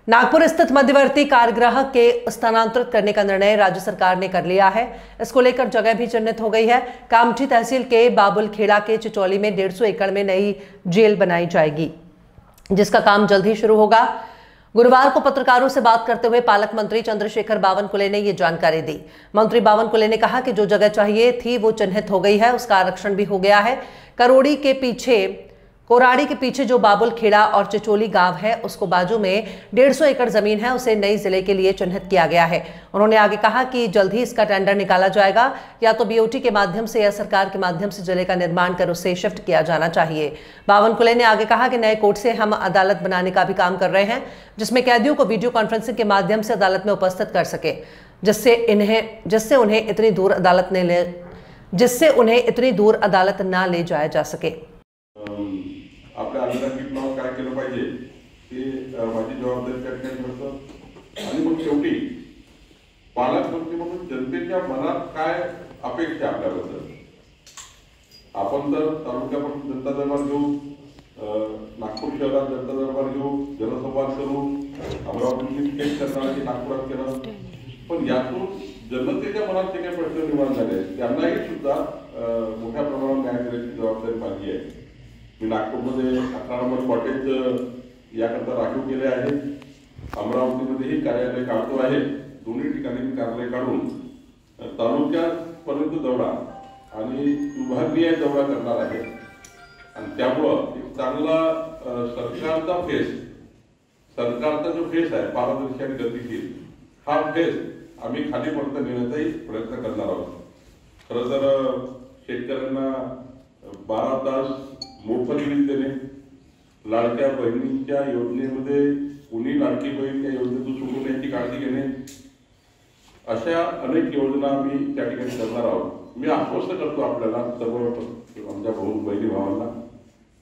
नागपुर स्थित मध्यवर्ती कारागृह के स्थानांतरित करने का निर्णय राज्य सरकार ने कर लिया है। इसको लेकर जगह भी चिन्हित हो गई है। कामठी तहसील के बाबुलखेड़ा के चिचौली में 150 एकड़ में नई जेल बनाई जाएगी, जिसका काम जल्द ही शुरू होगा। गुरुवार को पत्रकारों से बात करते हुए पालक मंत्री चंद्रशेखर बावनकुले ने यह जानकारी दी। मंत्री बावनकुले ने कहा कि जो जगह चाहिए थी वो चिन्हित हो गई है, उसका आरक्षण भी हो गया है। कोराड़ी के पीछे जो बाबुलखेड़ा और चिचौली गांव है, उसको बाजू में 150 एकड़ जमीन है, उसे नई जिले के लिए चिन्हित किया गया है। उन्होंने आगे कहा कि जल्द ही इसका टेंडर निकाला जाएगा, या तो बीओटी के माध्यम से या सरकार के माध्यम से जिले का निर्माण कर उसे शिफ्ट किया जाना चाहिए। बावनकुले ने आगे कहा कि नए कोर्ट से हम अदालत बनाने का भी काम कर रहे हैं, जिसमें कैदियों को वीडियो कॉन्फ्रेंसिंग के माध्यम से अदालत में उपस्थित कर सके, जिससे उन्हें इतनी दूर अदालत ना ले जाया जा सके। आपल्या अधिकारात नाव काय केलं पाहिजे ते माझी जबाबदारी त्या ठिकाणी ठरतं। आणि मग शेवटी पालकमंत्री म्हणून जनतेच्या मनात काय अपेक्षा आपल्याबद्दल, आपण तर तालुक्यापासून जनता दरबार घेऊ, नागपूर शहरात जनता दरबार घेऊ, जनसंवाद करू, अमरावतीची तिकीट करणारी नागपुरात केलं, पण यातून जनतेच्या मनात जे काही प्रश्न निर्माण झाले त्यांनाही सुद्धा मोठ्या प्रमाणात न्याय देण्याची जबाबदारी माझी आहे। मी नागपूरमध्ये 11 नंबर कॉटेज याकरता राखीव केले आहे। अमरावतीमध्येही कार्यालय काढतो आहे। दोन्ही ठिकाणी कार्यालय काढून तालुक्यापर्यंत दौरा आणि विभागीय दौरा करणार आहे। आणि त्यामुळं एक चांगला सरकारचा जो फेस आहे पारदर्शी आणि गतिशील, हा फेस आम्ही खालीपर्यंत नेण्याचाही प्रयत्न करणार आहोत। खरं तर शेतकऱ्यांना 12 तास मोफत वीज देणे, लाडक्या बहिणींच्या योजनेमध्ये कुणी लाडकी बहीण या योजनेतून सोडून याची काळजी घेणे, अशा अनेक योजना आम्ही त्या ठिकाणी करणार आहोत। मी आश्वस्त करतो आपल्याला सर्व आमच्या बहिणी भावांना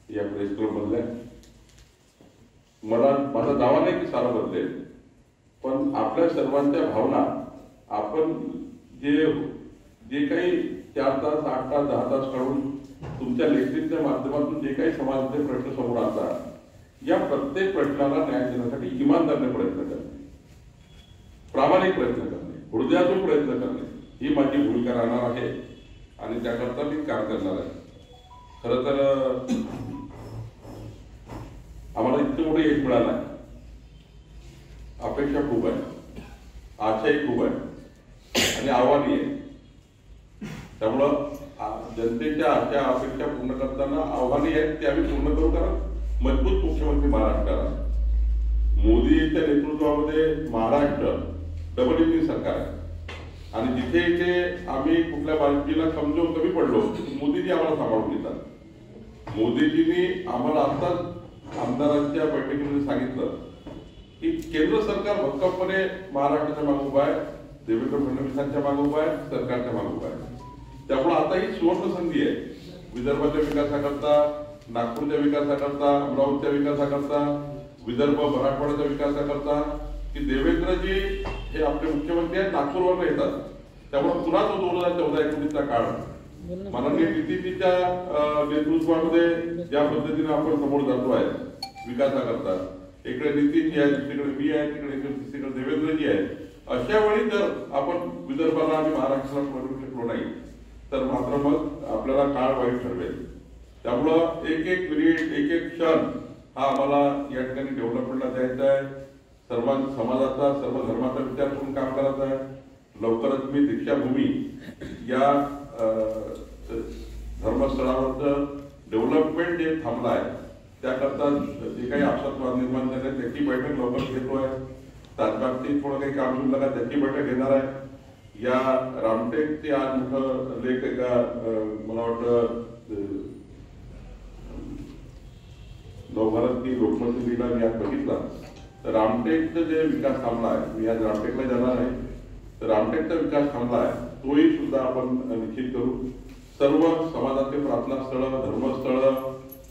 या प्रेस क्लबमधल्या, माझा दावा नाही की सारा बदलेल, पण आपल्या सर्वांच्या भावना आपण जे काही 4 तास 8 तास 10 तास काढून तुमच्या लेखणीच्या माध्यमातून जे काही समाजाचे प्रश्न समोर आणतात, या प्रत्येक प्रश्नाला न्याय देण्यासाठी इमानदारीने प्रयत्न करणे, प्रामाणिक प्रयत्न करणे, हृदयातून प्रयत्न करणे ही माझी भूमिका राहणार आहे आणि त्याकरता मी काम करणार आहे। खरं तर आम्हाला इतकं मोठं यश मिळालं आहे, अपेक्षा खूप आहे, आशाही खूप आहे आणि आव्हानही आहे। त्यामुळं जनतेच्या आशा अपेक्षा पूर्ण करताना आव्हाने आहेत ते आम्ही पूर्ण करू, कारण मजबूत मुख्यमंत्री महाराष्ट्राला, मोदींच्या नेतृत्वामध्ये महाराष्ट्र डबल इंजिन सरकार आहे आणि जिथे आम्ही कुठल्या बाजूला समजून कमी पडलो, मोदीजी आम्हाला सांभाळून घेतात। मोदीजींनी आम्हाला आताच आमदारांच्या बैठकीमध्ये सांगितलं की केंद्र सरकार भक्कमपणे महाराष्ट्राच्या मागे उभं आहे, देवेंद्र फडणवीसांच्या मागे उभं आहे, सरकारच्या मागे उभं आहे। त्यामुळे आता ही सुवर्ण संधी आहे विदर्भाच्या विकासाकरता, नागपूरच्या विकासाकरता, अमरावतीच्या विकासाकरता, विदर्भ मराठवाड्याच्या विकासाकरता, की देवेंद्रजी हे आपले मुख्यमंत्री आहेत, नागपूरवर येतात। त्यामुळे पुन्हा तो 2014-19चा काळ माननीय नितीनजीच्या नेतृत्वामध्ये ज्या पद्धतीने आपण समोर जातो आहे विकासाकरता, इकडे नितीनजी आहे, दुसरीकडे मी आहे, तिसरीकडे देवेंद्रजी आहे, अशा वेळी जर आपण विदर्भाला आणि महाराष्ट्राला बनवू शकलो नाही तर मात्र मग आपल्याला काळ वाईट ठरवेल। त्यामुळं एक एक मिनिट, एक एक क्षण हा आम्हाला या ठिकाणी डेव्हलपमेंटला द्यायचा आहे। सर्व समाजाचा, सर्व धर्माचा विचार करून काम करायचा आहे। लवकरच मी दीक्षाभूमी या धर्मस्थळावरचं डेव्हलपमेंट जे थांबलं आहे त्याकरता जे काही आपसात निर्माण झाले त्याची बैठक लवकर घेतोय। तात्काळ थोडं काही काम सुरू झालं त्याची बैठक घेणार आहे। या रामटेकचे आज मोठं लेख एका मला वाटतं नवभारतची लोकमत मी आज बघितला, तर रामटेकचं जे विकास थांबला आहे, मी आज रामटेकला जाणार आहे, तर रामटेकचा विकास थांबला आहे तोही सुद्धा आपण निश्चित करू। सर्व समाजाचे प्रार्थना स्थळ, धर्मस्थळ,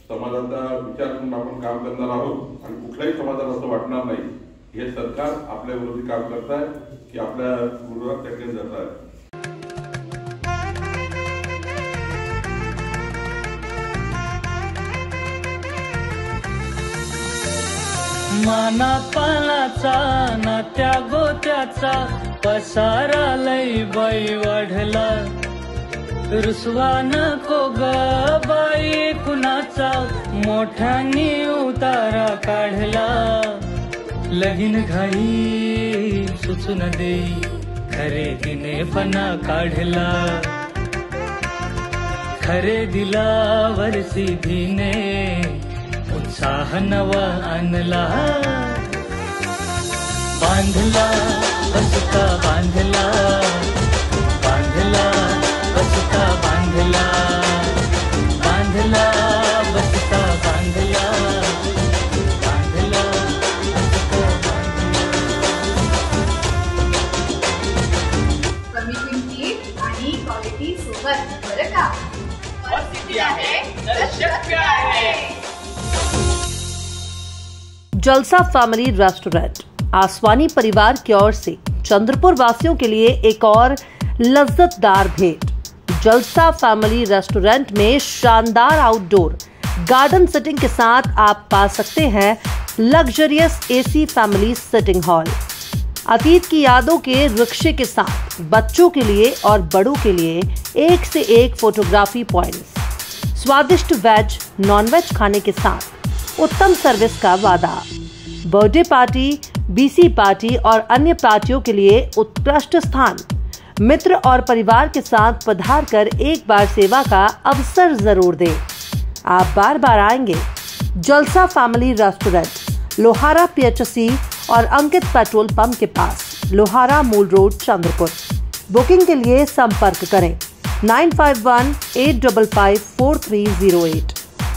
समाजाचा विचार करून आपण काम करणार आहोत आणि कुठल्याही समाजाला असं वाटणार नाही हे सरकार आपल्या विरोधी काम करत आहे की आपल्या विरोधात टक्केल जात आहे। माना पानाचा नात्या गोत्याचा पसारा लई बाई वाढला, रुसवा नको ग बाई कुणाचा, मोठ्यानी उतारा काढला, लगीन घाई सुचून देई, खरेदीने पणा काढला, खरेदीला वरसी धीने उत्साह नवा आणला, बांधला बसता बांधला, बांधला बसता बांधला, बांधला बसता बांधला, बांधला बसता बांधला. कमी किमतीत आणि क्वालिटी सोबत बरं का. परिस्थिती आहे तर शक्य आहे. जलसा फैमिली रेस्टोरेंट आसवानी परिवार की ओर से चंद्रपुर वासियों के लिए एक और लज्जतदार भेंट. जलसा फैमिली रेस्टोरेंट में शानदार आउटडोर गार्डन सेटिंग के साथ आप पा सकते हैं luxurious AC family sitting hall. अतीत की यादों के रिक्शे के साथ बच्चों के लिए और बड़ों के लिए एक से एक फोटोग्राफी पॉइंट्स, स्वादिष्ट वेज नॉन वेज खाने के साथ उत्तम सर्विस का वादा. बर्थडे पार्टी, बीसी पार्टी और अन्य पार्टियों के लिए उत्कृष्ट स्थान. मित्र और परिवार के साथ पधार कर एक बार सेवा का अवसर जरूर दें. आप बार बार आएंगे. जलसा फैमिली रेस्टोरेंट, लोहारा PHC और अंकित पेट्रोल पंप के पास, लोहारा मूल रोड, चंद्रपुर. बुकिंग के लिए संपर्क करें 9518554308.